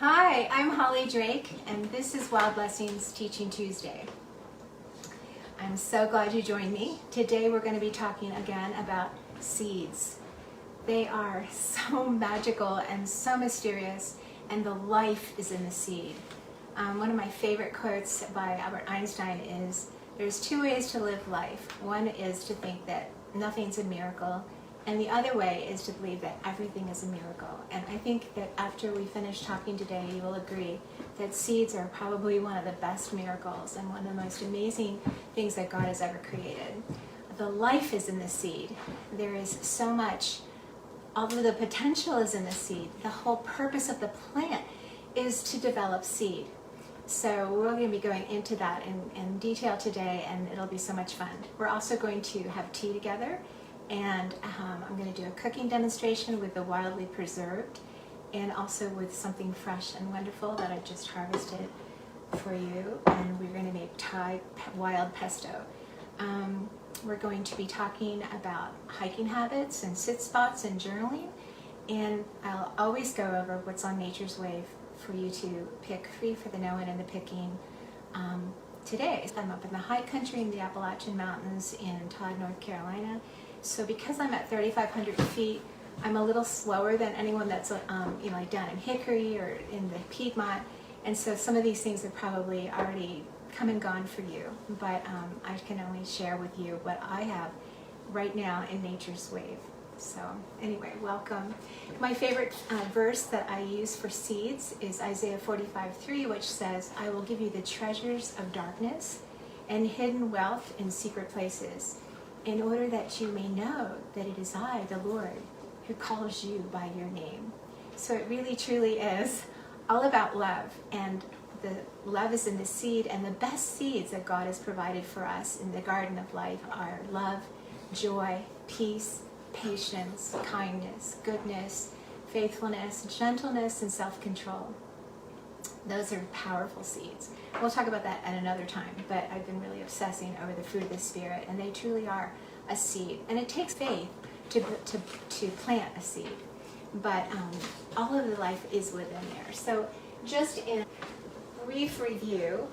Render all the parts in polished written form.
Hi, I'm Holly Drake, and this is Wild Blessings Teaching Tuesday. I'm so glad you joined me. Today we're going to be talking again about seeds. They are so magical and so mysterious, and the life is in the seed. One of my favorite quotes by Albert Einstein is, "There's two ways to live life. One is to think that nothing's a miracle, and the other way is to believe that everything is a miracle." And I think that after we finish talking today, you will agree that seeds are probably one of the best miracles and one of the most amazing things that God has ever created. The life is in the seed. There is so much, although the potential is in the seed, the whole purpose of the plant is to develop seed. So we're going to be going into that in detail today, and it'll be so much fun. We're also going to have tea together, and I'm going to do a cooking demonstration with the wildly preserved, and also with something fresh and wonderful that I just harvested for you, and we're going to make Thai wild pesto. We're going to be talking about hiking habits and sit spots and journaling, and I'll always go over what's on Nature's Wave for you to pick, free for the knowing and the picking. Today, I'm up in the high country in the Appalachian Mountains in Todd, North Carolina. So because I'm at 3,500 feet, I'm a little slower than anyone that's like down in Hickory or in the Piedmont, and so some of these things are probably already come and gone for you, but I can only share with you what I have right now in Nature's Wave. So anyway, welcome. My favorite verse that I use for seeds is Isaiah 45:3, which says, "I will give you the treasures of darkness and hidden wealth in secret places, in order that you may know that it is I, the Lord, who calls you by your name." So it really truly is all about love, and the love is in the seed, and the best seeds that God has provided for us in the garden of life are love, joy, peace, patience, kindness, goodness, faithfulness, gentleness, and self-control. Those are powerful seeds. We'll talk about that at another time, but I've been really obsessing over the fruit of the Spirit, and they truly are a seed. And it takes faith to plant a seed, but all of the life is within there. So just in brief review,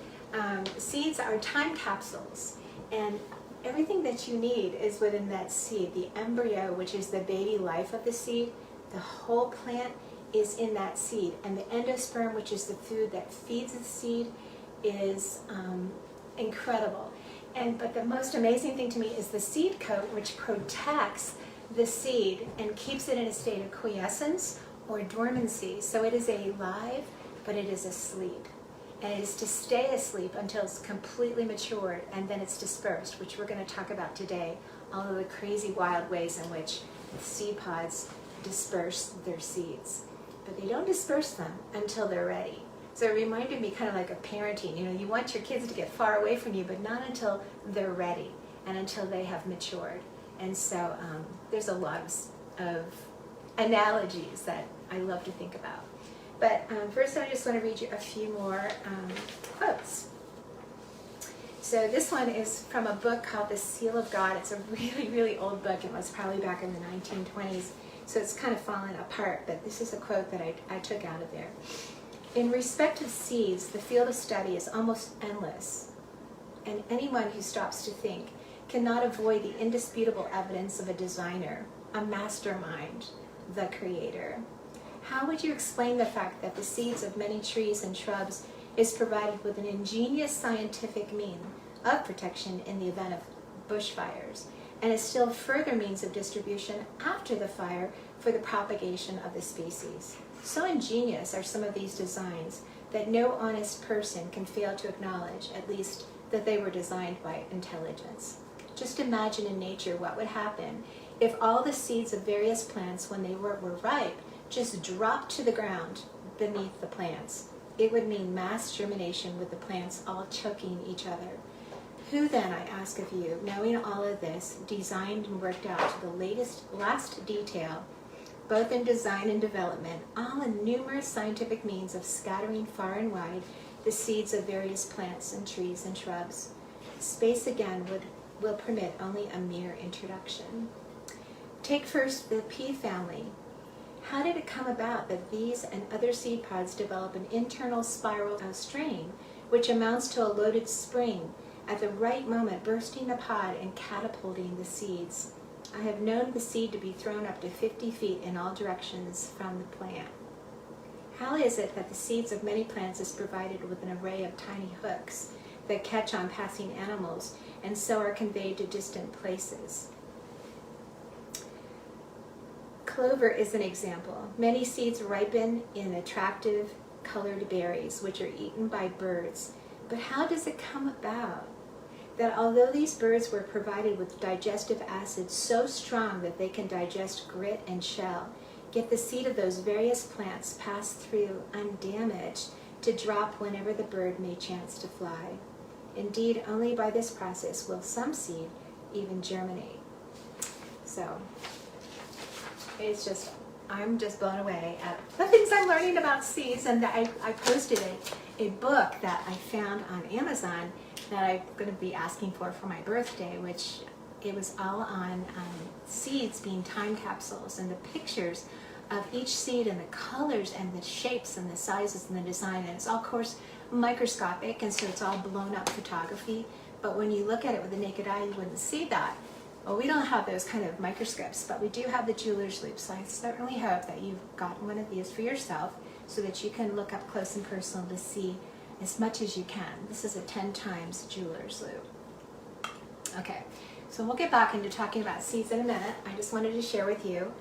seeds are time capsules, and everything that you need is within that seed. The embryo, which is the baby life of the seed, the whole plant is in that seed, and the endosperm, which is the food that feeds the seed, is incredible. But the most amazing thing to me is the seed coat, which protects the seed and keeps it in a state of quiescence or dormancy. So it is alive, but it is asleep. And it is to stay asleep until it's completely matured, and then it's dispersed, which we're going to talk about today, all of the crazy wild ways in which seed pods disperse their seeds. But they don't disperse them until they're ready. So it reminded me kind of like a parenting. You know, you want your kids to get far away from you, but not until they're ready and until they have matured. And so there's a lot of analogies that I love to think about. But first I just want to read you a few more quotes. So this one is from a book called The Seal of God. It's a really, really old book. It was probably back in the 1920s. So it's kind of fallen apart, but this is a quote that I took out of there. "In respect of seeds, the field of study is almost endless, and anyone who stops to think cannot avoid the indisputable evidence of a designer, a mastermind, the creator. How would you explain the fact that the seeds of many trees and shrubs is provided with an ingenious scientific mean of protection in the event of bushfires, and a still further means of distribution after the fire for the propagation of the species? So ingenious are some of these designs that no honest person can fail to acknowledge, at least that they were designed by intelligence. Just imagine in nature what would happen if all the seeds of various plants, when they were ripe, just dropped to the ground beneath the plants. It would mean mass germination, with the plants all choking each other. Who then, I ask of you, knowing all of this, designed and worked out to the last detail, both in design and development, all the numerous scientific means of scattering far and wide the seeds of various plants and trees and shrubs? Space again will permit only a mere introduction. Take first the pea family. How did it come about that these and other seed pods develop an internal spiral strain, which amounts to a loaded spring, at the right moment bursting the pod and catapulting the seeds? I have known the seed to be thrown up to 50 feet in all directions from the plant. How is it that the seeds of many plants is provided with an array of tiny hooks that catch on passing animals and so are conveyed to distant places? Clover is an example. Many seeds ripen in attractive colored berries, which are eaten by birds. But how does it come about that although these birds were provided with digestive acids so strong that they can digest grit and shell, yet the seed of those various plants pass through undamaged to drop whenever the bird may chance to fly? Indeed, only by this process will some seed even germinate. So, I'm just blown away at the things I'm learning about seeds, and I posted a book that I found on Amazon that I'm going to be asking for my birthday, which it was all on seeds being time capsules, and the pictures of each seed and the colors and the shapes and the sizes and the design, and it's all, of course, microscopic, and so it's all blown up photography, but when you look at it with the naked eye, you wouldn't see that. Well, we don't have those kind of microscopes, but we do have the jeweler's loupe, so I certainly hope that you've gotten one of these for yourself so that you can look up close and personal to see as much as you can. This is a 10 times jeweler's loupe. Okay, so we'll get back into talking about seeds in a minute. I just wanted to share with you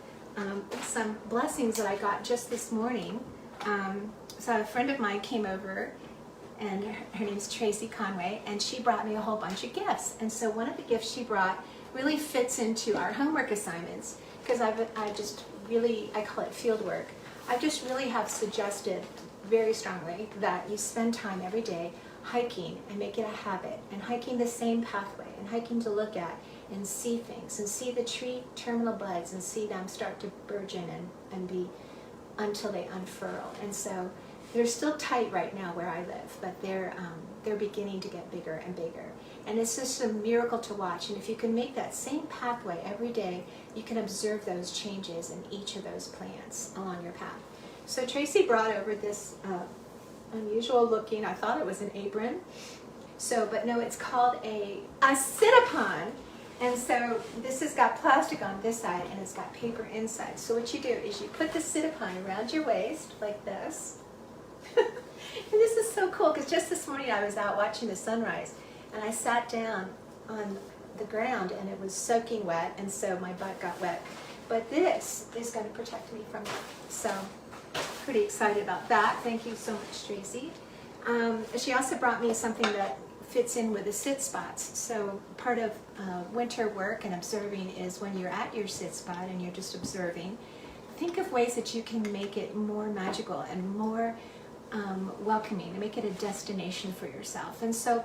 some blessings that I got just this morning. So a friend of mine came over, and her name's Tracy Conway, and she brought me a whole bunch of gifts. And so one of the gifts she brought really fits into our homework assignments, because I call it field work. I just really have suggested very strongly that you spend time every day hiking and make it a habit, and hiking the same pathway, and hiking to look at and see things, and see the tree terminal buds, and see them start to burgeon and be until they unfurl. And so they're still tight right now where I live, but they're beginning to get bigger and bigger. And it's just a miracle to watch. And if you can make that same pathway every day, you can observe those changes in each of those plants along your path. So Tracy brought over this unusual looking, I thought it was an apron. But no, it's called a citipon. And so this has got plastic on this side and it's got paper inside. So what you do is you put the citipon around your waist like this. And this is so cool, because just this morning I was out watching the sunrise, and I sat down on the ground and it was soaking wet, and so my butt got wet. But this is going to protect me from that. So pretty excited about that. Thank you so much, Tracy. She also brought me something that fits in with the sit spots. So part of winter work and observing is when you're at your sit spot and you're just observing, think of ways that you can make it more magical and more welcoming, and make it a destination for yourself. And so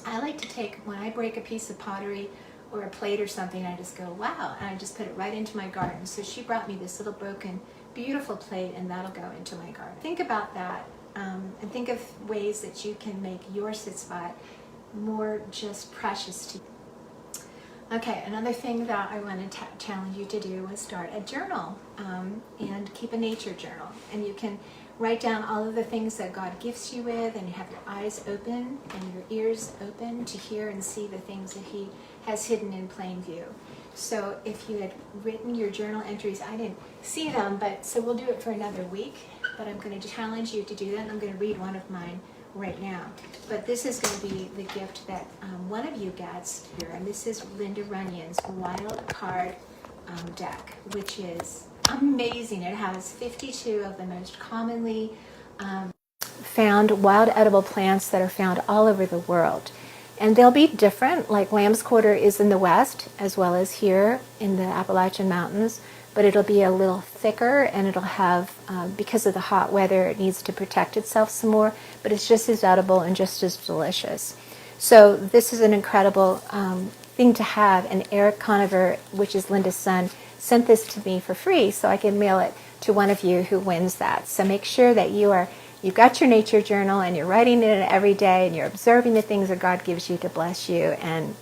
I like to take, when I break a piece of pottery or a plate or something, I just go, wow, and I just put it right into my garden. So she brought me this little broken, beautiful plate, and that'll go into my garden. Think about that, and think of ways that you can make your sit spot more just precious to you. Okay, another thing that I want to challenge you to do is start a journal, and keep a nature journal. And you can write down all of the things that God gifts you with, and you have your eyes open and your ears open to hear and see the things that He has hidden in plain view. So if you had written your journal entries, I didn't see them, so we'll do it for another week, but I'm going to challenge you to do that, and I'm going to read one of mine right now. But this is going to be the gift that one of you gets here, and this is Linda Runyon's Wild Card deck, which is amazing. It has 52 of the most commonly found wild edible plants that are found all over the world. And they'll be different, like lamb's quarter is in the west, as well as here in the Appalachian Mountains, but it'll be a little thicker, and it'll have, because of the hot weather, it needs to protect itself some more, but it's just as edible and just as delicious. So this is an incredible thing to have, and Eric Conover, which is Linda's son, sent this to me for free so I can mail it to one of you who wins that. So make sure that you've got your nature journal, and you're writing in it every day, and you're observing the things that God gives you to bless you, and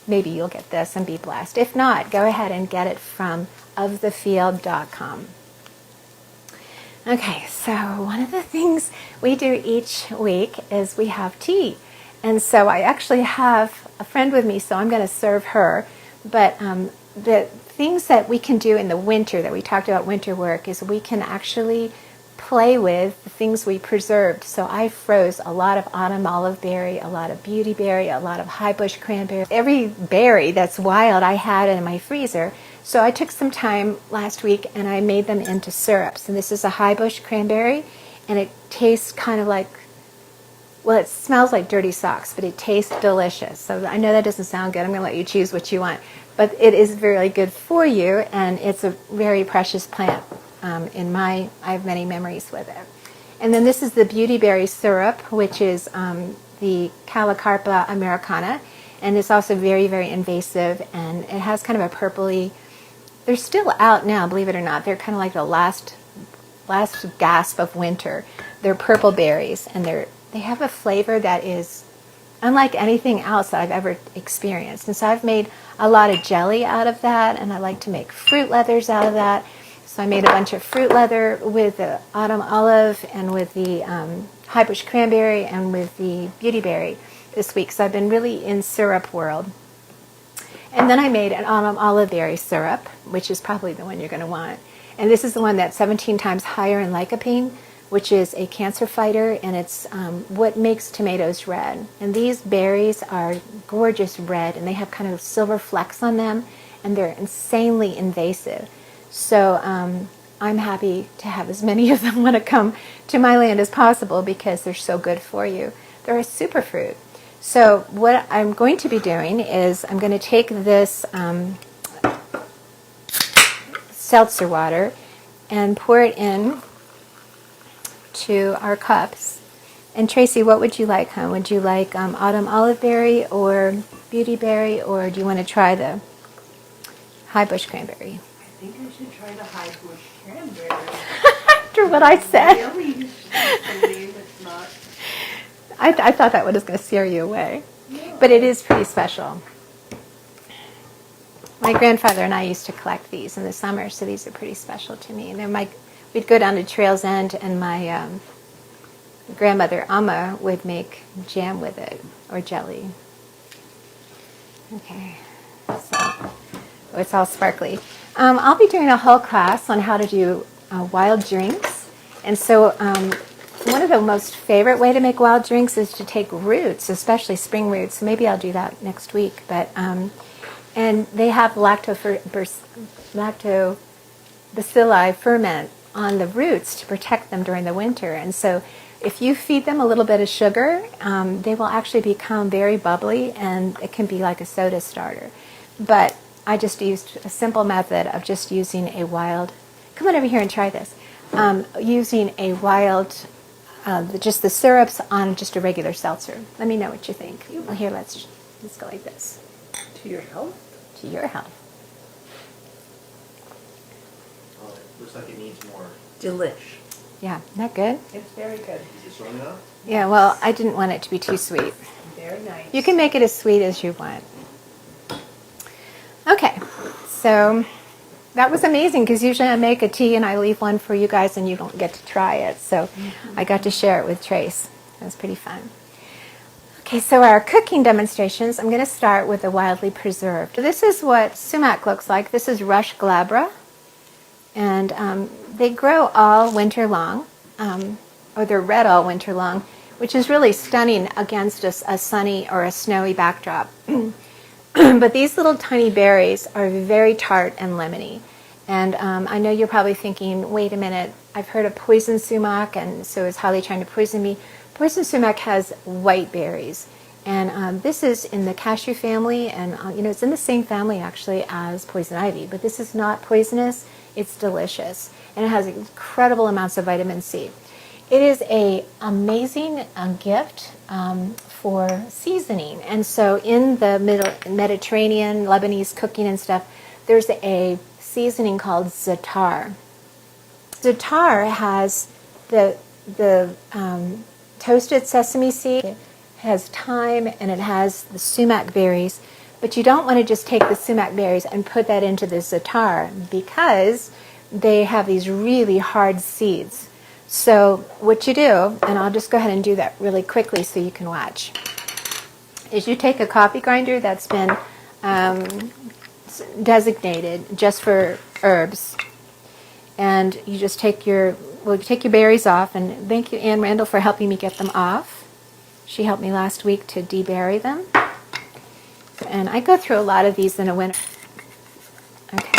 maybe you'll get this and be blessed. If not, go ahead and get it from ofthefield.com. Okay, so one of the things we do each week is we have tea. And so I actually have a friend with me, so I'm going to serve her. But the things that we can do in the winter, that we talked about winter work, is we can actually play with the things we preserved. So I froze a lot of autumn olive berry, a lot of beauty berry, a lot of high bush cranberry. Every berry that's wild I had in my freezer. So I took some time last week and I made them into syrups. And this is a high bush cranberry, and it tastes kind of like, well, it smells like dirty socks, but it tastes delicious. So I know that doesn't sound good. I'm going to let you choose what you want. But it is really good for you, and it's a very precious plant. I have many memories with it. And then this is the beauty berry syrup, which is the Calocarpa americana, and it's also very, very invasive, and it has kind of a purpley. They're still out now, believe it or not. They're kind of like the last gasp of winter. They're purple berries, and they have a flavor that is unlike anything else that I've ever experienced. And so I've made a lot of jelly out of that, and I like to make fruit leathers out of that. So I made a bunch of fruit leather with the autumn olive and with the high bush cranberry and with the beauty berry this week. So I've been really in syrup world. And then I made an autumn olive berry syrup, which is probably the one you're going to want. And this is the one that's 17 times higher in lycopene, which is a cancer fighter, and it's what makes tomatoes red. And these berries are gorgeous red, and they have kind of silver flecks on them, and they're insanely invasive. So I'm happy to have as many of them want to come to my land as possible because they're so good for you. They're a superfruit. So what I'm going to be doing is I'm going to take this seltzer water and pour it in to our cups. And Tracy, what would you like, huh? Would you like autumn olive berry or beauty berry, or do you want to try the high bush cranberry? I think I should try the high bush cranberry. After what I said. Really? Believe it's not. I thought that one was going to scare you away. No. But it is pretty special. My grandfather and I used to collect these in the summer, so these are pretty special to me. And then we'd go down to Trails End, and my grandmother, Amma, would make jam with it, or jelly. Okay, so it's all sparkly. I'll be doing a whole class on how to do wild drinks. And so one of the most favorite way to make wild drinks is to take roots, especially spring roots. So maybe I'll do that next week. But and they have lactobacilli ferment on the roots to protect them during the winter. And so if you feed them a little bit of sugar, they will actually become very bubbly, and it can be like a soda starter. But I just used a simple method of just using a wild, come on over here and try this, using a wild, just the syrups on just a regular seltzer. Let me know what you think. Well, here, let's go like this. To your health? To your health. Oh, it looks like it needs more. Delish. Yeah, isn't that good? It's very good. Is it strong enough? Yeah, well, I didn't want it to be too sweet. Very nice. You can make it as sweet as you want. Okay, so that was amazing because usually I make a tea and I leave one for you guys and you don't get to try it. So I got to share it with Trace. It was pretty fun. Okay, so our cooking demonstrations, I'm going to start with the wildly preserved. This is what sumac looks like. This is rush glabra, and they grow all winter long, or they're red all winter long, which is really stunning against a sunny or a snowy backdrop. But these little tiny berries are very tart and lemony. And I know you're probably thinking, wait a minute, I've heard of poison sumac, and so is Holly trying to poison me? Poison sumac has white berries. And this is in the cashew family, and it's in the same family actually as poison ivy, but this is not poisonous, it's delicious. And it has incredible amounts of vitamin C. It is an amazing gift for seasoning. And so in the Mediterranean, Lebanese cooking and stuff, there's a seasoning called Za'atar. Za'atar has the toasted sesame seed, it has thyme, and it has the sumac berries. But you don't want to just take the sumac berries and put that into the Za'atar because they have these really hard seeds. So what you do, and I'll just go ahead and do that really quickly so you can watch, is you take a coffee grinder that's been designated just for herbs, and you just take your berries off, and thank you, Ann Randall, for helping me get them off. She helped me last week to deberry them. And I go through a lot of these in a winter. Okay.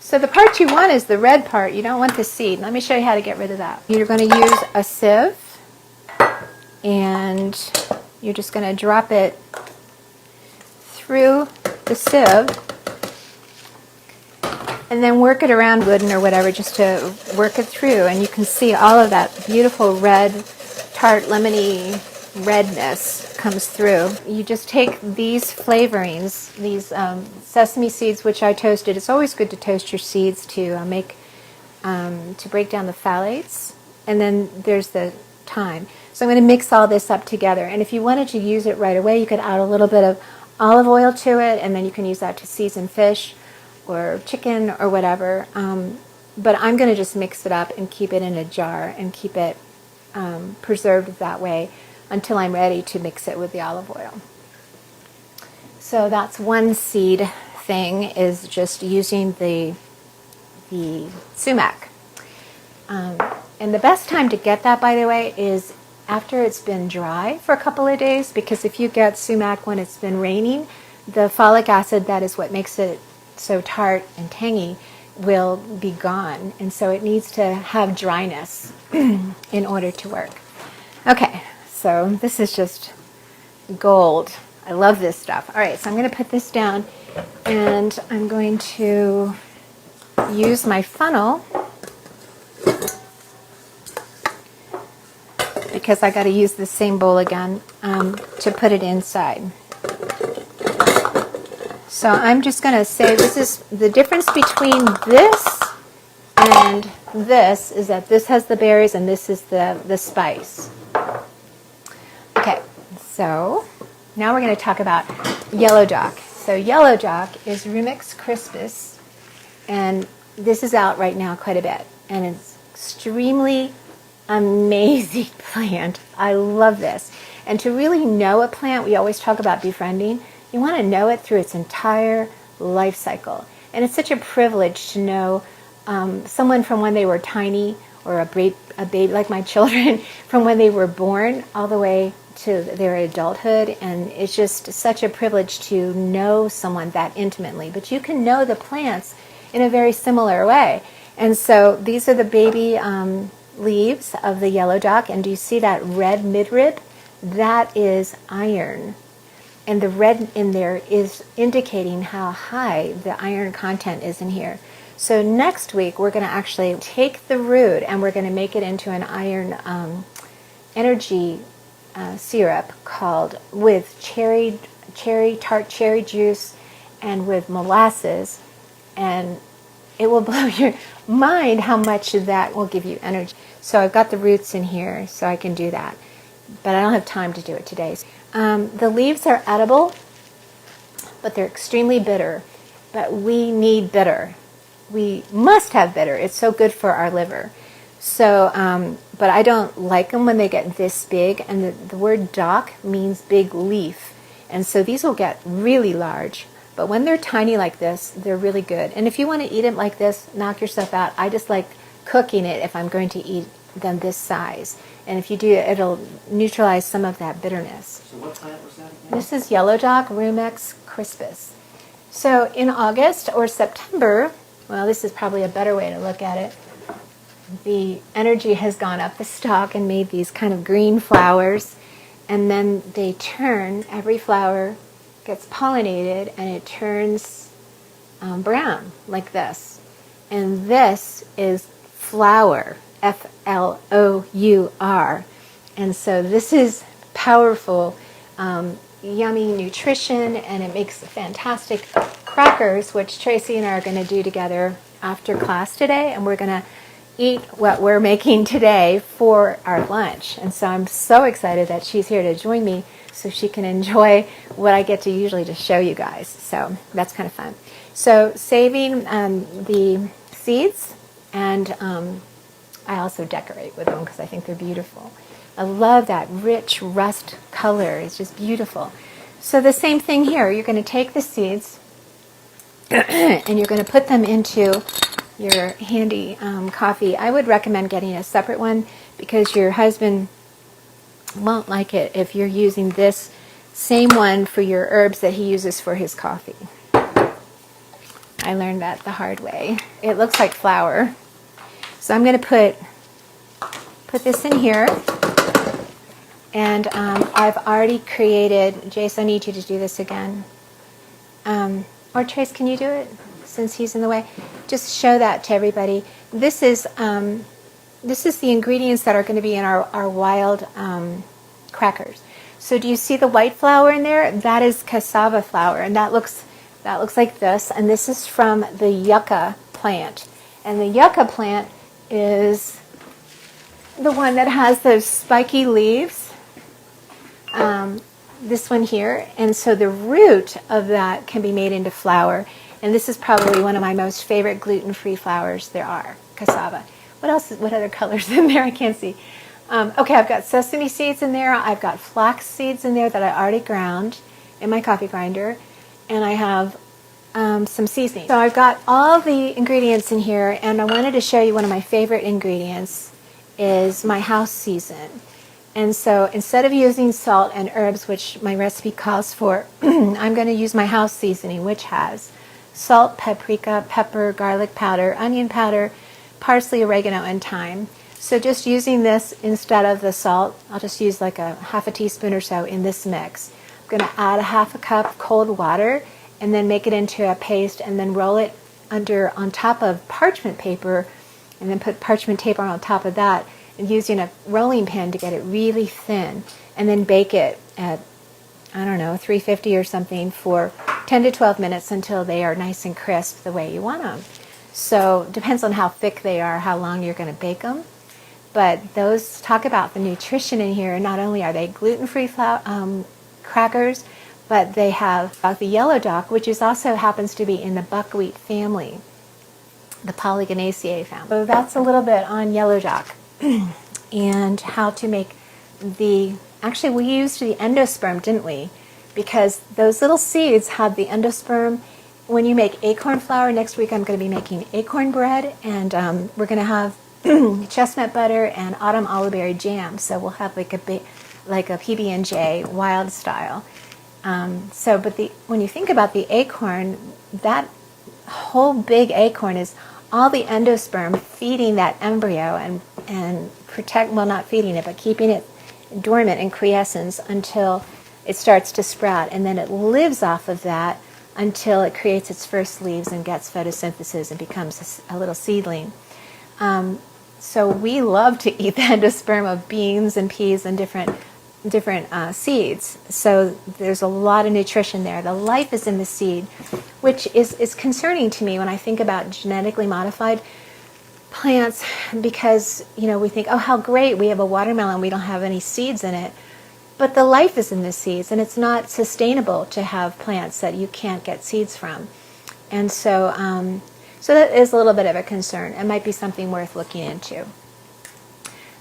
So the part you want is the red part. You don't want the seed. Let me show you how to get rid of that. You're going to use a sieve, and you're just going to drop it through the sieve, and then work it around wooden or whatever just to work it through. And you can see all of that beautiful red, tart, lemony redness comes through. You just take these flavorings, these sesame seeds, which I toasted. It's always good to toast your seeds to to break down the phthalates. And then there's the thyme. So I'm going to mix all this up together. And if you wanted to use it right away, you could add a little bit of olive oil to it, and then you can use that to season fish or chicken or whatever. But I'm going to just mix it up and keep it in a jar and keep it preserved that way until I'm ready to mix it with the olive oil. So that's one seed thing, is just using the sumac. And the best time to get that, by the way, is after it's been dry for a couple of days, because if you get sumac when it's been raining, the folic acid, that is what makes it so tart and tangy, will be gone. And so it needs to have dryness in order to work. Okay, so this is just gold. I love this stuff. All right, so I'm going to put this down, and I'm going to use my funnel, because I got to use the same bowl again to put it inside. So I'm just going to say, this is the difference between this and this, is that this has the berries and this is the spice. Okay, so now we're going to talk about Yellowdock. So Yellowdock is Rumex crispus, and this is out right now quite a bit, and it's extremely amazing plant. I love this. And to really know a plant, we always talk about befriending. You want to know it through its entire life cycle. And it's such a privilege to know someone from when they were tiny, or a baby like my children, from when they were born all the way to their adulthood. And it's just such a privilege to know someone that intimately. But you can know the plants in a very similar way. And so these are the baby leaves of the Yellowdock, and do you see that red midrib? That is iron, and the red in there is indicating how high the iron content is in here. So next week we're going to actually take the root and we're going to make it into an iron energy syrup called, with tart cherry juice and with molasses, and it will blow your mind how much that will give you energy. So I've got the roots in here, so I can do that. But I don't have time to do it today. The leaves are edible, but they're extremely bitter. But we need bitter. We must have bitter. It's so good for our liver. So, but I don't like them when they get this big. And the word dock means big leaf. And so these will get really large. But when they're tiny like this, they're really good. And if you want to eat them like this, knock yourself out. I just like cooking it if I'm going to eat them this size. And if you do, it'll neutralize some of that bitterness. So what plant was that again? This is Yellowdock Rumex crispus. So in August or September, well, this is probably a better way to look at it, the energy has gone up the stalk and made these kind of green flowers. And then they turn, every flower gets pollinated, and it turns brown like this. And this is flour, Flour. And so this is powerful, yummy nutrition, and it makes fantastic crackers, which Tracy and I are going to do together after class today, and we're going to eat what we're making today for our lunch. And so I'm so excited that she's here to join me so she can enjoy what I get to usually to show you guys. So that's kind of fun. So saving the seeds and I also decorate with them because I think they're beautiful. I love that rich rust color. It's just beautiful. So the same thing here. You're going to take the seeds and you're going to put them into your handy coffee. I would recommend getting a separate one because your husband won't like it if you're using this same one for your herbs that he uses for his coffee. I learned that the hard way. It looks like flour. So I'm going to put this in here. And I've already created, Jace, I need you to do this again. Or Trace, can you do it since he's in the way? Just show that to everybody. This is the ingredients that are going to be in our wild crackers. So do you see the white flour in there? That is cassava flour, and that looks like this. And this is from the yucca plant. And the yucca plant is the one that has those spiky leaves. This one here, and so the root of that can be made into flour, and this is probably one of my most favorite gluten-free flours there are, cassava. What other colors in there? I can't see. Okay, I've got sesame seeds in there, I've got flax seeds in there that I already ground in my coffee grinder, and I have some seasoning. So I've got all the ingredients in here, and I wanted to show you one of my favorite ingredients is my house season. And so instead of using salt and herbs, which my recipe calls for, I'm going to use my house seasoning, which has salt, paprika, pepper, garlic powder, onion powder, parsley, oregano, and thyme. So just using this instead of the salt, I'll just use like a half a teaspoon or so in this mix. I'm going to add a half a cup cold water and then make it into a paste and then roll it on top of parchment paper and then put parchment paper on top of that, and using a rolling pin to get it really thin, and then bake it at, I don't know, 350 or something for 10 to 12 minutes until they are nice and crisp the way you want them. So it depends on how thick they are, how long you're going to bake them. But those talk about the nutrition in here. Not only are they gluten-free crackers, but they have the Yellowdock, which is also happens to be in the buckwheat family, the Polygonaceae family. So that's a little bit on Yellowdock. And how to make actually we used the endosperm, didn't we? Because those little seeds have the endosperm. When you make acorn flour, next week I'm going to be making acorn bread, and we're going to have chestnut butter and autumn olive jam. So we'll have like a PB&J wild style. But when you think about the acorn, that whole big acorn is all the endosperm feeding that embryo and not feeding it, but keeping it dormant in quiescence until it starts to sprout. And then it lives off of that until it creates its first leaves and gets photosynthesis and becomes a little seedling. So we love to eat the endosperm of beans and peas and different seeds. So there's a lot of nutrition there. The life is in the seed, which is concerning to me when I think about genetically modified plants, because we think, oh, how great, we have a watermelon, we don't have any seeds in it. But the life is in the seeds, and it's not sustainable to have plants that you can't get seeds from. And so that is a little bit of a concern. It might be something worth looking into.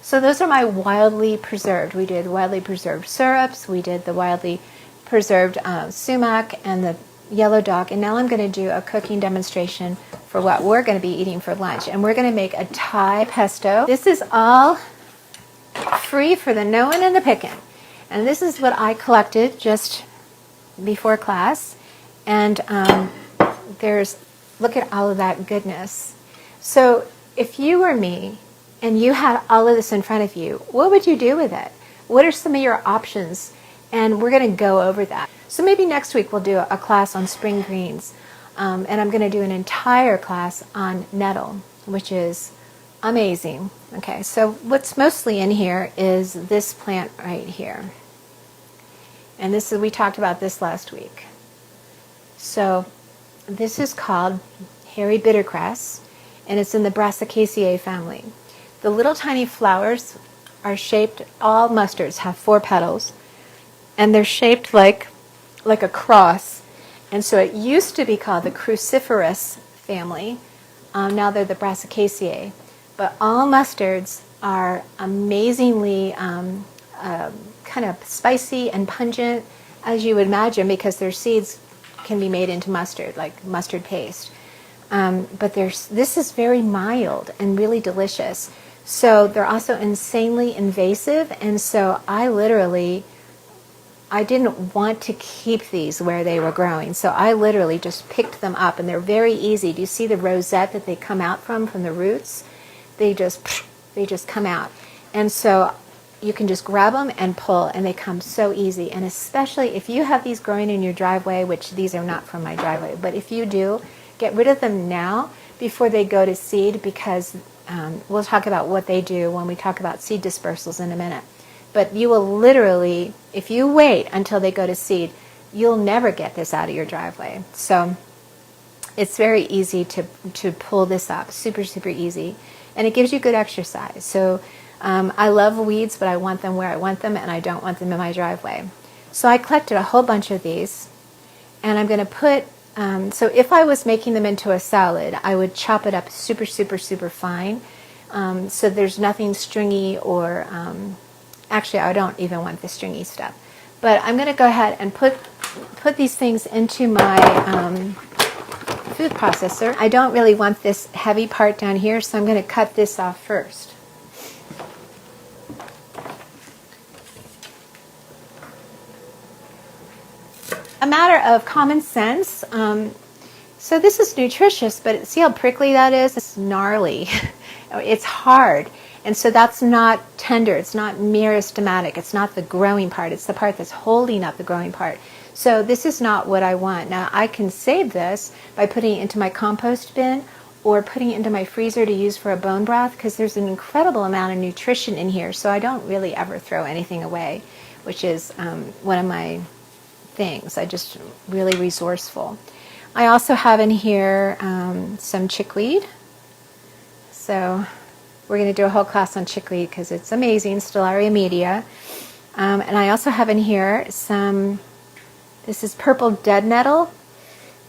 So those are my wildly preserved. We did wildly preserved syrups, we did the wildly preserved sumac and the Yellowdock, and now I'm going to do a cooking demonstration for what we're going to be eating for lunch. And we're going to make a Thai pesto. This is all free for the knowing and the picking. And this is what I collected just before class. And look at all of that goodness. So if you were me and you had all of this in front of you, what would you do with it? What are some of your options? And we're going to go over that. So maybe next week we'll do a class on spring greens. And I'm going to do an entire class on nettle, which is amazing. Okay, so what's mostly in here is this plant right here. And we talked about this last week. So this is called hairy bittercress, and it's in the Brassicaceae family. The little tiny flowers are shaped, all mustards have 4 petals, and they're shaped like a cross. And so it used to be called the cruciferous family. Now they're the Brassicaceae. But all mustards are amazingly kind of spicy and pungent, as you would imagine, because their seeds can be made into mustard, like mustard paste. But this is very mild and really delicious. So they're also insanely invasive, and so I didn't want to keep these where they were growing. So I literally just picked them up, and they're very easy. Do you see the rosette that they come out from the roots? They just come out. And so you can just grab them and pull, and they come so easy. And especially if you have these growing in your driveway, which these are not from my driveway, but if you do, get rid of them now before they go to seed, because we'll talk about what they do when we talk about seed dispersals in a minute. But you will literally, if you wait until they go to seed, you'll never get this out of your driveway. So it's very easy to pull this up, super, super easy. And it gives you good exercise. So I love weeds, but I want them where I want them, and I don't want them in my driveway. So I collected a whole bunch of these, and I'm going to put, so if I was making them into a salad, I would chop it up super, super, super fine, so there's nothing stringy or, actually I don't even want the stringy stuff. But I'm going to go ahead and put these things into my food processor. I don't really want this heavy part down here, so I'm going to cut this off first. A matter of common sense. So this is nutritious, but see how prickly that is? It's gnarly. It's hard. And so that's not tender. It's not meristematic. It's not the growing part. It's the part that's holding up the growing part. So this is not what I want. Now I can save this by putting it into my compost bin or putting it into my freezer to use for a bone broth, because there's an incredible amount of nutrition in here. So I don't really ever throw anything away, which is one of my things. I just really resourceful. I also have in here some chickweed. So we're going to do a whole class on chickweed because it's amazing, Stellaria media. And I also have in here some, this is purple dead nettle,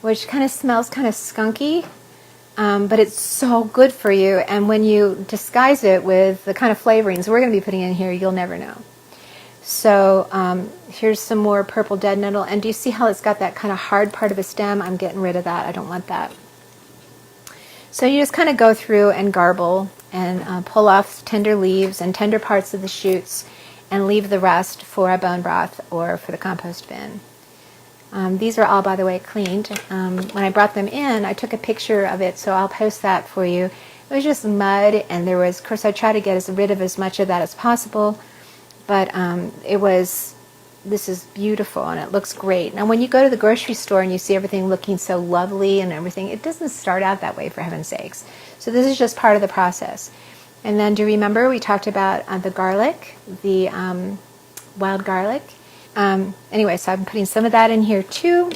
which kind of smells kind of skunky, but it's so good for you. And when you disguise it with the kind of flavorings we're going to be putting in here, you'll never know. So here's some more purple dead nettle. And do you see how it's got that kind of hard part of a stem? I'm getting rid of that. I don't want that. So you just kind of go through and garble and pull off tender leaves and tender parts of the shoots and leave the rest for a bone broth or for the compost bin. These are all, by the way, cleaned. When I brought them in, I took a picture of it, so I'll post that for you. It was just mud, and there was, of course, I try to get rid of as much of that as possible. But this is beautiful, and it looks great. Now, when you go to the grocery store and you see everything looking so lovely and everything, it doesn't start out that way, for heaven's sakes. So this is just part of the process. And then, do you remember we talked about the garlic, the wild garlic? Anyway, so I'm putting some of that in here too.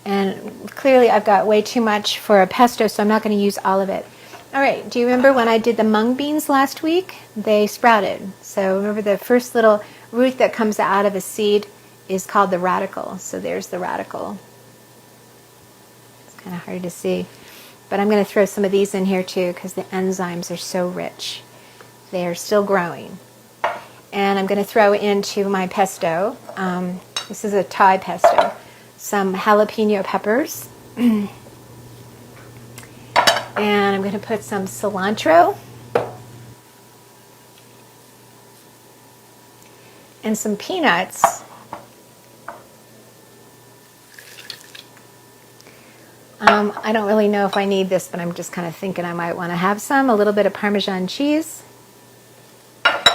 And clearly I've got way too much for a pesto, so I'm not going to use all of it. All right, do you remember when I did the mung beans last week? They sprouted. So remember, the first little root that comes out of a seed is called the radicle. So there's the radicle. It's kind of hard to see. But I'm going to throw some of these in here too, because the enzymes are so rich. They are still growing. And I'm going to throw into my pesto, this is a Thai pesto, some jalapeno peppers. And I'm going to put some cilantro and some peanuts. I don't really know if I need this, but I'm just kind of thinking I might want to have some. A little bit of Parmesan cheese.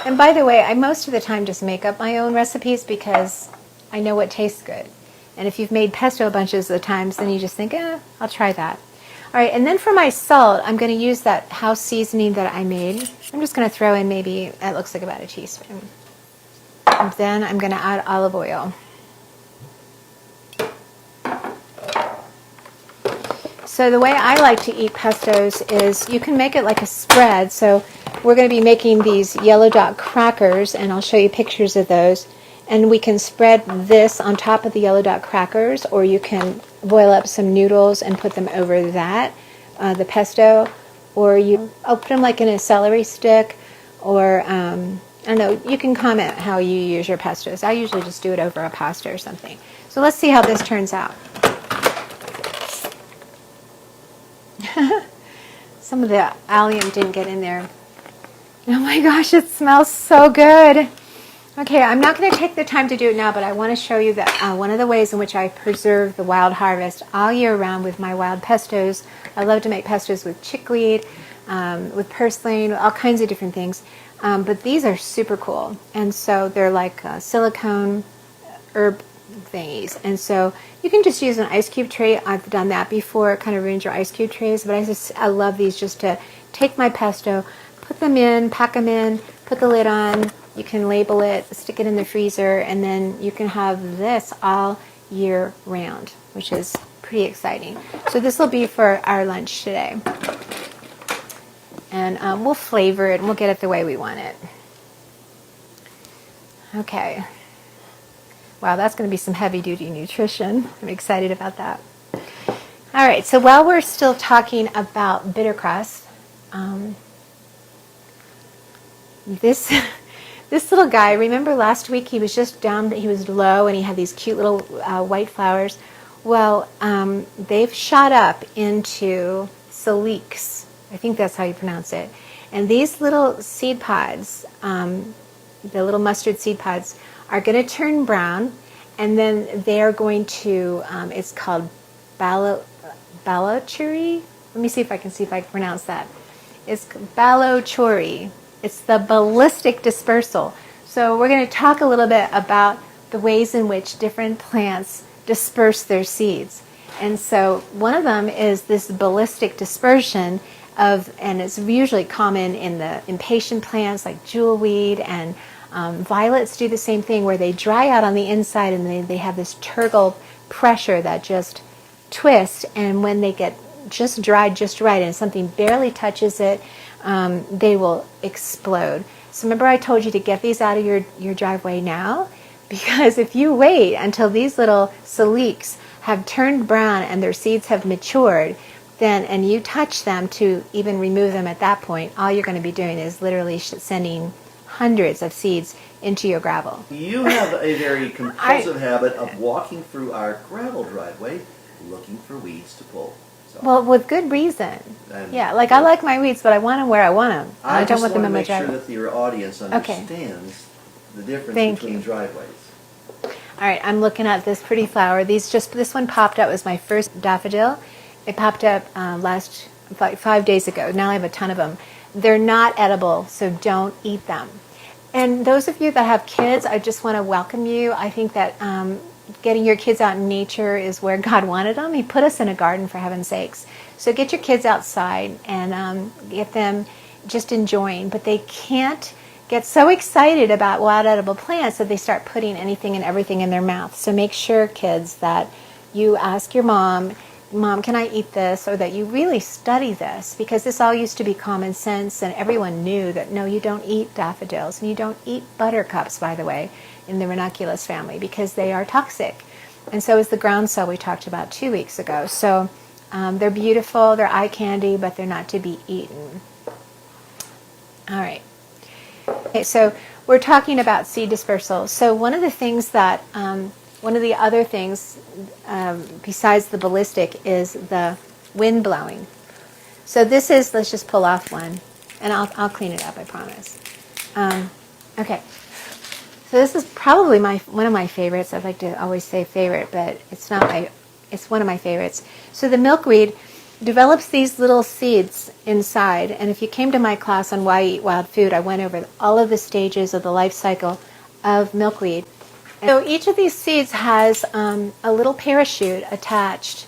And by the way, I most of the time just make up my own recipes because I know what tastes good. And if you've made pesto bunches of times, then you just think, I'll try that. All right, and then for my salt, I'm going to use that house seasoning that I made. I'm just going to throw in maybe, it looks like about a teaspoon. And then I'm going to add olive oil. So the way I like to eat pestos is you can make it like a spread. So we're going to be making these Yellowdock crackers, and I'll show you pictures of those. And we can spread this on top of the Yellowdock crackers, or you can boil up some noodles and put them over that, the pesto. or I'll put them like in a celery stick, or I don't know, you can comment how you use your pestos. I usually just do it over a pasta or something. So let's see how this turns out. Some of the allium didn't get in there. Oh my gosh, it smells so good. Okay, I'm not going to take the time to do it now, but I want to show you that one of the ways in which I preserve the wild harvest all year round with my wild pestos. I love to make pestos with chickweed, with purslane, all kinds of different things. But these are super cool. And so they're like silicone herb thingies. And so you can just use an ice cube tray. I've done that before. It kind of ruins your ice cube trays. But I love these just to take my pesto, put them in, pack them in, put the lid on. You can label it, stick it in the freezer, and then you can have this all year round, which is pretty exciting. So this will be for our lunch today. And we'll flavor it and we'll get it the way we want it. Okay. Wow, that's going to be some heavy-duty nutrition. I'm excited about that. All right, so while we're still talking about bitter crust, this little guy, remember last week he was just down, he was low and he had these cute little white flowers. Well, they've shot up into calyx. I think that's how you pronounce it. And these little seed pods, the little mustard seed pods, are going to turn brown, and then they are going to, it's called balochuri. Let me see if I can pronounce that. It's balochuri. It's the ballistic dispersal. So we're going to talk a little bit about the ways in which different plants disperse their seeds. And so one of them is this ballistic dispersion and it's usually common in the impatient plants like jewelweed, and violets do the same thing, where they dry out on the inside and they have this turgid pressure that just twists, and when they get just dried just right and something barely touches it, they will explode. So remember I told you to get these out of your driveway now? Because if you wait until these little calyx have turned brown and their seeds have matured, and you touch them to even remove them at that point, all you're going to be doing is literally sending hundreds of seeds into your gravel. You have a very compulsive habit of walking through our gravel driveway looking for weeds to pull. So, well, with good reason. Yeah, like I like my weeds, but I want them where I want them. I don't want them in my driveway. I just want to make sure that your audience understands the difference between driveways. All right, I'm looking at this pretty flower. This one popped up. It was my first daffodil. It popped up 5 days ago. Now I have a ton of them. They're not edible, so don't eat them. And those of you that have kids, I just want to welcome you. I think that getting your kids out in nature is where God wanted them. He put us in a garden, for heaven's sakes. So get your kids outside and get them just enjoying. But they can't get so excited about wild edible plants that they start putting anything and everything in their mouth. So make sure, kids, that you ask your mom, can I eat this? Or that you really study this, because this all used to be common sense, and everyone knew that no, you don't eat daffodils, and you don't eat buttercups, by the way, in the ranunculus family, because they are toxic. And so is the groundsel we talked about 2 weeks ago. So they're beautiful, they're eye candy, but they're not to be eaten. All right. Okay, so we're talking about seed dispersal. So one of the things that one of the other things besides the ballistic is the wind blowing. So this is, let's just pull off one, and I'll clean it up, I promise. Okay, so this is probably one of my favorites. I'd like to always say favorite, but it's not it's one of my favorites. So the milkweed develops these little seeds inside, and if you came to my class on Why Eat Wild Food, I went over all of the stages of the life cycle of milkweed. So each of these seeds has a little parachute attached,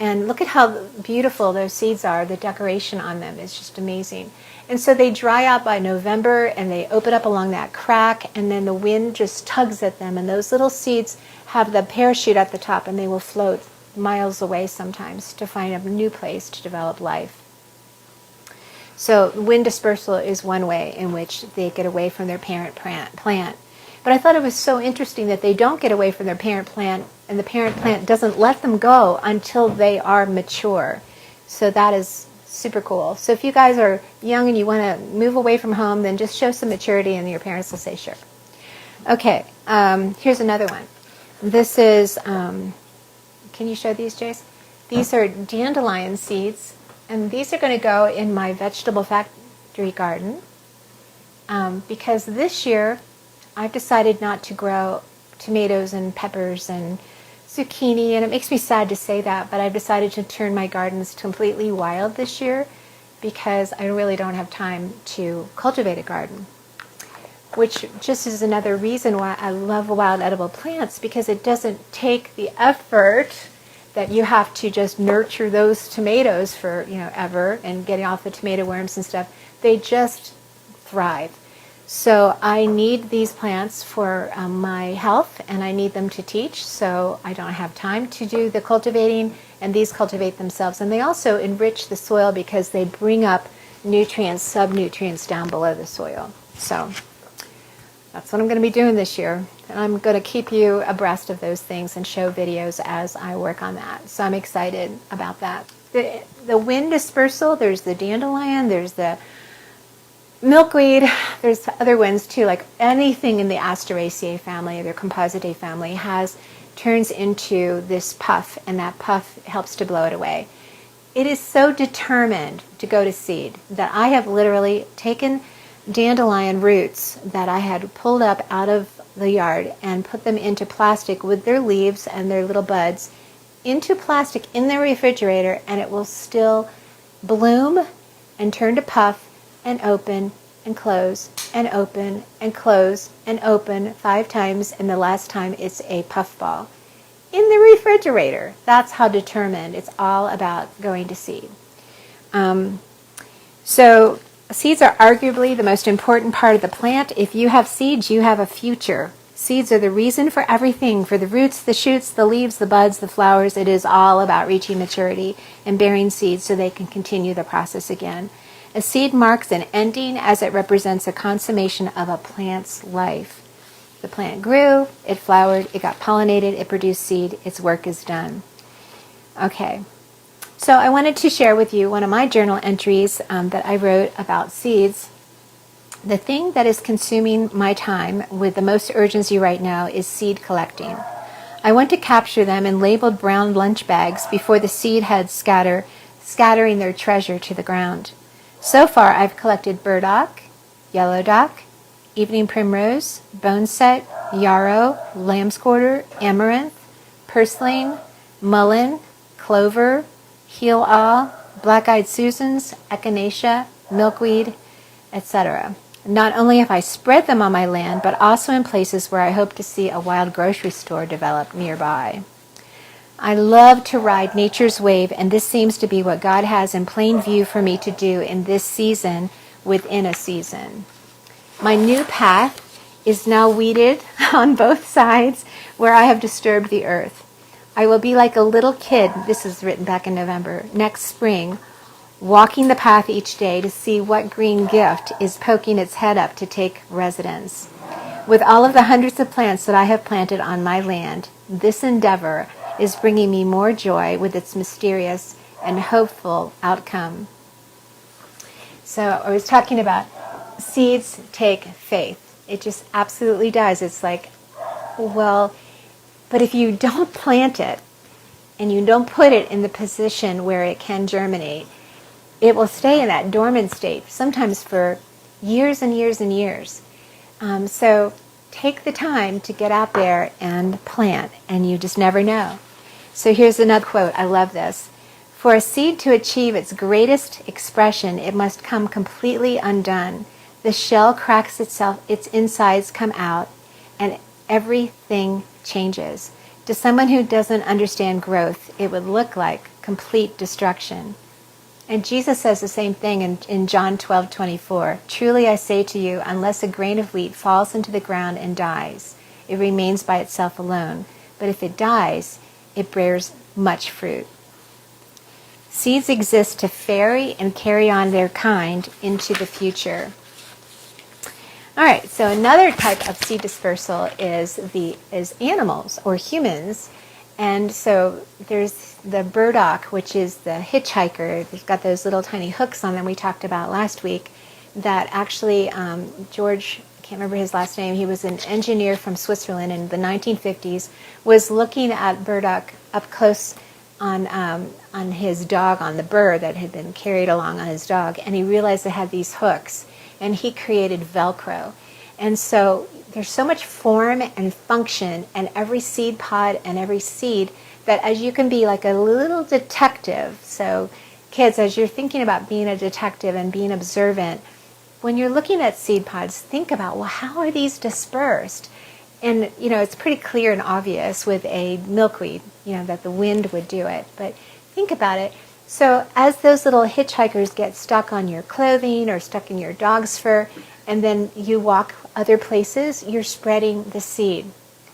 and look at how beautiful those seeds are. The decoration on them is just amazing. And so they dry out by November, and they open up along that crack, and then the wind just tugs at them, and those little seeds have the parachute at the top, and they will float miles away sometimes to find a new place to develop life. So wind dispersal is one way in which they get away from their parent plant. But I thought it was so interesting that they don't get away from their parent plant, and the parent plant doesn't let them go until they are mature. So that is super cool. So if you guys are young and you want to move away from home, then just show some maturity and your parents will say sure. Okay, here's another one. This is, can you show these, Jace? These are dandelion seeds, and these are going to go in my vegetable factory garden because this year I've decided not to grow tomatoes and peppers and zucchini, and it makes me sad to say that, but I've decided to turn my gardens completely wild this year because I really don't have time to cultivate a garden, which just is another reason why I love wild edible plants, because it doesn't take the effort that you have to just nurture those tomatoes for, ever and getting off the tomato worms and stuff. They just thrive. So I need these plants for my health, and I need them to teach, so I don't have time to do the cultivating, and these cultivate themselves. And they also enrich the soil because they bring up nutrients, sub-nutrients down below the soil. So that's what I'm going to be doing this year. And I'm going to keep you abreast of those things and show videos as I work on that. So I'm excited about that. The wind dispersal, there's the dandelion, there's the milkweed, there's other ones too, like anything in the Asteraceae family, their Compositae family, turns into this puff, and that puff helps to blow it away. It is so determined to go to seed that I have literally taken dandelion roots that I had pulled up out of the yard and put them into plastic with their leaves and their little buds into plastic in the refrigerator, and it will still bloom and turn to puff and open and close and open and close and open 5 times, and the last time it's a puffball in the refrigerator. That's how determined. It's all about going to seed. So seeds are arguably the most important part of the plant. If you have seeds, you have a future. Seeds are the reason for everything, for the roots, the shoots, the leaves, the buds, the flowers. It is all about reaching maturity and bearing seeds so they can continue the process again. A seed marks an ending as it represents a consummation of a plant's life. The plant grew, it flowered, it got pollinated, it produced seed, its work is done. Okay, so I wanted to share with you one of my journal entries that I wrote about seeds. The thing that is consuming my time with the most urgency right now is seed collecting. I want to capture them in labeled brown lunch bags before the seed heads scattering their treasure to the ground. So far, I've collected burdock, yellowdock, evening primrose, boneset, yarrow, lamb's quarter, amaranth, purslane, mullein, clover, heel-all, black-eyed Susans, echinacea, milkweed, etc. Not only have I spread them on my land, but also in places where I hope to see a wild grocery store develop nearby. I love to ride nature's wave, and this seems to be what God has in plain view for me to do in this season within a season. My new path is now weeded on both sides where I have disturbed the earth. I will be like a little kid, this is written back in November, next spring, walking the path each day to see what green gift is poking its head up to take residence. With all of the hundreds of plants that I have planted on my land, this endeavor is bringing me more joy with its mysterious and hopeful outcome. So I was talking about seeds take faith. It just absolutely does. It's like, well, but if you don't plant it and you don't put it in the position where it can germinate, it will stay in that dormant state, sometimes for years and years and years. So take the time to get out there and plant, and you just never know. So here's another quote. I love this. For a seed to achieve its greatest expression, it must come completely undone. The shell cracks itself, its insides come out, and everything changes. To someone who doesn't understand growth, it would look like complete destruction. And Jesus says the same thing in John 12:24. Truly I say to you, unless a grain of wheat falls into the ground and dies, it remains by itself alone. But if it dies, it bears much fruit. Seeds exist to ferry and carry on their kind into the future. All right, so another type of seed dispersal is animals or humans. And so there's the burdock, which is the hitchhiker. It's got those little tiny hooks on them we talked about last week that actually George, I can't remember his last name, he was an engineer from Switzerland in the 1950s, was looking at burdock up close on his dog, on the burr that had been carried along on his dog, and he realized it had these hooks, and he created Velcro. And so there's so much form and function in every seed pod and every seed that as you can be like a little detective. So kids, as you're thinking about being a detective and being observant, when you're looking at seed pods, think about, well, how are these dispersed? And, it's pretty clear and obvious with a milkweed, that the wind would do it. But think about it. So as those little hitchhikers get stuck on your clothing or stuck in your dog's fur, and then you walk other places, you're spreading the seed.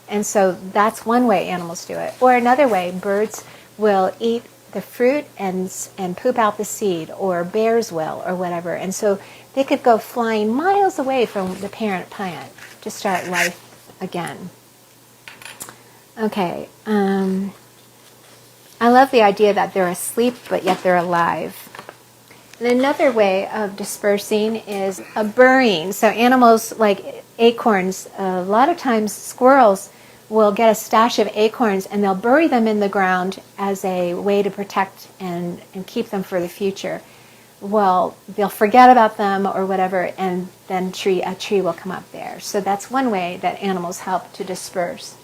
And so that's one way animals do it. Or another way, birds will eat the fruit and poop out the seed, or bears will, or whatever. And so they could go flying miles away from the parent plant to start life again. Okay, I love the idea that they're asleep, but yet they're alive. And another way of dispersing is a burrowing. So animals like acorns, a lot of times squirrels will get a stash of acorns and they'll bury them in the ground as a way to protect and keep them for the future. Well, they'll forget about them or whatever, and then a tree will come up there. So that's one way that animals help to disperse.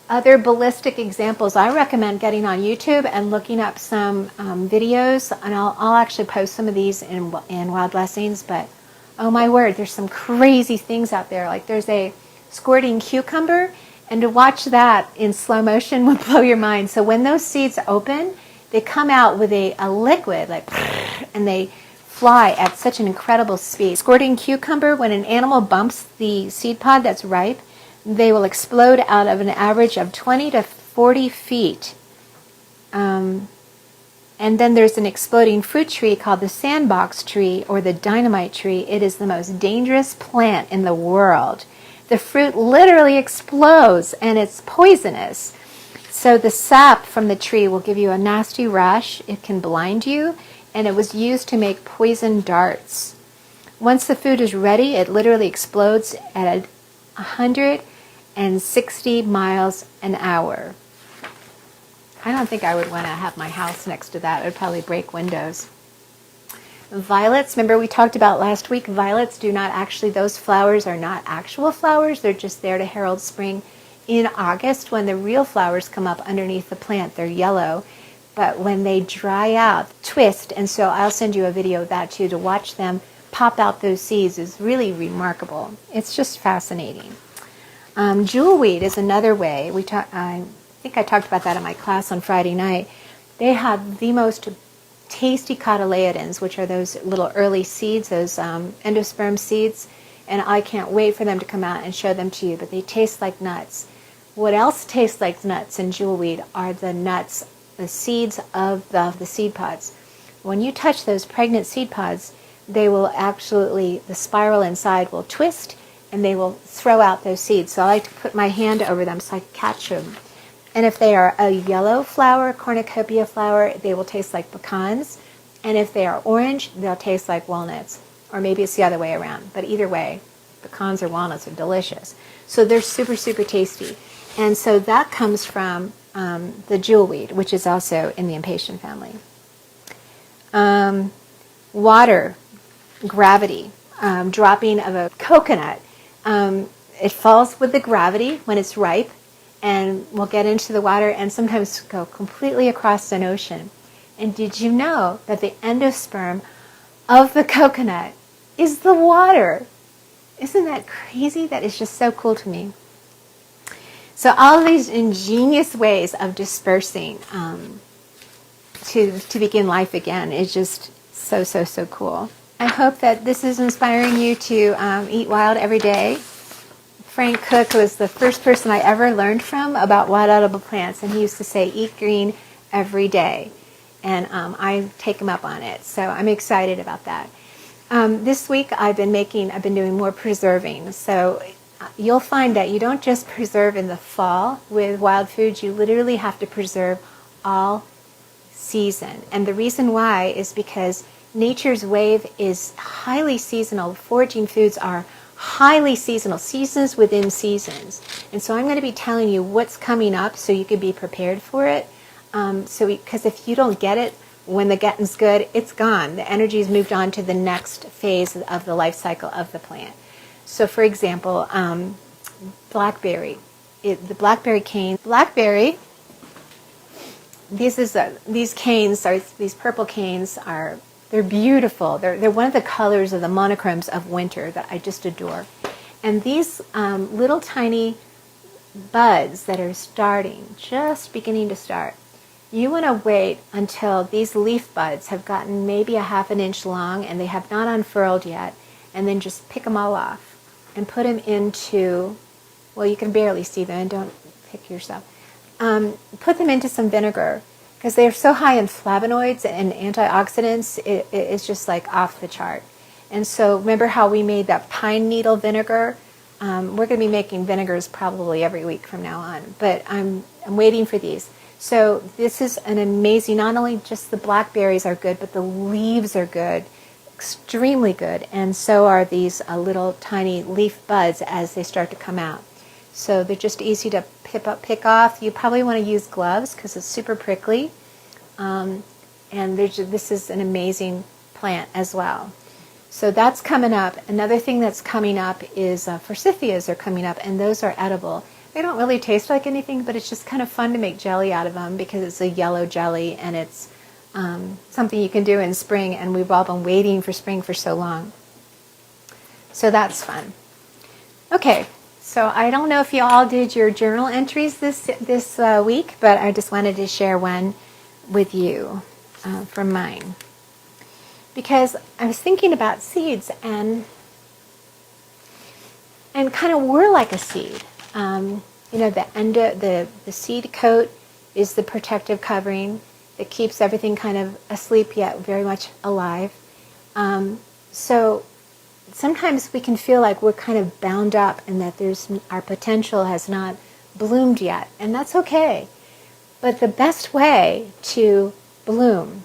Other ballistic examples, I recommend getting on YouTube and looking up some videos, and I'll actually post some of these in Wild Blessings, but oh my word, there's some crazy things out there. Like there's a squirting cucumber, and to watch that in slow motion would blow your mind. So when those seeds open, they come out with a liquid, like, and they fly at such an incredible speed. Squirting cucumber, when an animal bumps the seed pod that's ripe, they will explode out of an average of 20 to 40 feet. And then there's an exploding fruit tree called the sandbox tree or the dynamite tree. It is the most dangerous plant in the world. The fruit literally explodes and it's poisonous. So the sap from the tree will give you a nasty rash. It can blind you, and it was used to make poison darts. Once the food is ready, it literally explodes at 160 miles an hour. I don't think I would want to have my house next to that. It would probably break windows. Violets, remember we talked about last week, violets those flowers are not actual flowers. They're just there to herald spring. In August, when the real flowers come up underneath the plant, they're yellow. But when they dry out, twist, and so I'll send you a video of that too, to watch them pop out those seeds is really remarkable. It's just fascinating. Jewelweed is another way. I think I talked about that in my class on Friday night. They have the most tasty cotyledons, which are those little early seeds, those endosperm seeds, and I can't wait for them to come out and show them to you, but they taste like nuts. What else tastes like nuts in jewelweed are the nuts, the seeds of the seed pods. When you touch those pregnant seed pods, they will the spiral inside will twist, and they will throw out those seeds. So I like to put my hand over them so I can catch them. And if they are a yellow flower, cornucopia flower, they will taste like pecans. And if they are orange, they'll taste like walnuts. Or maybe it's the other way around. But either way, pecans or walnuts are delicious. So they're super, super tasty. And so that comes from the jewelweed, which is also in the impatient family. Water, gravity, dropping of a coconut. It falls with the gravity when it's ripe, and will get into the water and sometimes go completely across an ocean. And did you know that the endosperm of the coconut is the water? Isn't that crazy? That is just so cool to me. So all these ingenious ways of dispersing to begin life again is just so, so, so cool. I hope that this is inspiring you to eat wild every day. Frank Cook was the first person I ever learned from about wild edible plants, and he used to say, eat green every day. And I take him up on it, so I'm excited about that. This week I've been doing more preserving. So you'll find that you don't just preserve in the fall with wild foods, you literally have to preserve all season. And the reason why is because nature's wave is highly seasonal. Foraging foods are highly seasonal, seasons within seasons. And so I'm going to be telling you what's coming up so you can be prepared for it. Because if you don't get it when the getting's good, it's gone. The energy's moved on to the next phase of the life cycle of the plant. So for example, blackberry, the blackberry cane. Blackberry, these canes, these purple canes they're beautiful. They're one of the colors of the monochromes of winter that I just adore. And these little tiny buds that are just beginning to start, you want to wait until these leaf buds have gotten maybe a half an inch long and they have not unfurled yet, and then just pick them all off and put them into, well, you can barely see them, don't pick yourself. Put them into some vinegar, because they're so high in flavonoids and antioxidants, it's just like off the chart. And so remember how we made that pine needle vinegar? We're going to be making vinegars probably every week from now on, but I'm waiting for these. So this is an amazing, not only just the blackberries are good, but the leaves are good, extremely good, and so are these little tiny leaf buds as they start to come out. So they're just easy to pick off. You probably want to use gloves because it's super prickly. And this is an amazing plant as well. So that's coming up. Another thing that's coming up is forsythias are coming up, and those are edible. They don't really taste like anything, but it's just kind of fun to make jelly out of them because it's a yellow jelly, and it's something you can do in spring, and we've all been waiting for spring for so long. So that's fun. Okay. So I don't know if you all did your journal entries this week, but I just wanted to share one with you from mine. Because I was thinking about seeds, and kind of we're like a seed. The seed coat is the protective covering that keeps everything kind of asleep yet very much alive. So sometimes we can feel like we're kind of bound up and that our potential has not bloomed yet, and that's okay. But the best way to bloom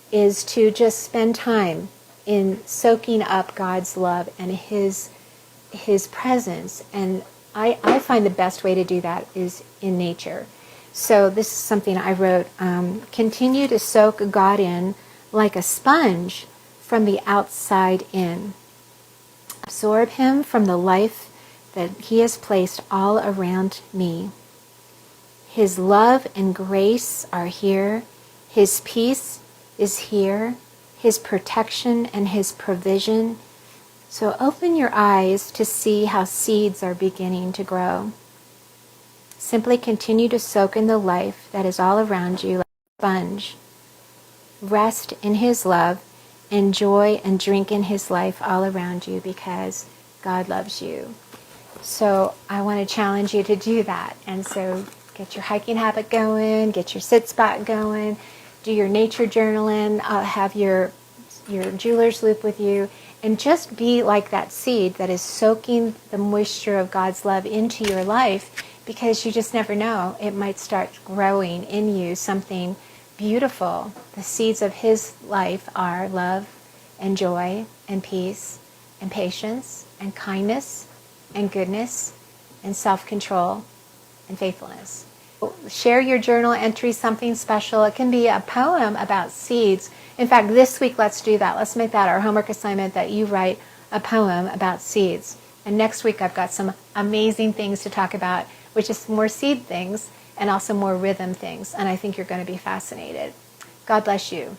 is to just spend time in soaking up God's love and His presence. And I find the best way to do that is in nature. So this is something I wrote. Continue to soak God in like a sponge from the outside in. Absorb Him from the life that He has placed all around me. His love and grace are here. His peace is here. His protection and His provision. So open your eyes to see how seeds are beginning to grow. Simply continue to soak in the life that is all around you like a sponge. Rest in His love. Enjoy and drink in His life all around you because God loves you. So I want to challenge you to do that. And so get your hiking habit going, get your sit spot going, do your nature journaling, have your jeweler's loop with you, and just be like that seed that is soaking the moisture of God's love into your life, because you just never know. It might start growing in you something beautiful. The seeds of His life are love and joy and peace and patience and kindness and goodness and self-control and faithfulness. Share your journal entry, something special. It can be a poem about seeds. In fact, this week, let's do that. Let's make that our homework assignment, that you write a poem about seeds. And next week, I've got some amazing things to talk about, which is more seed things and also more rhythm things. And I think you're going to be fascinated. God bless you.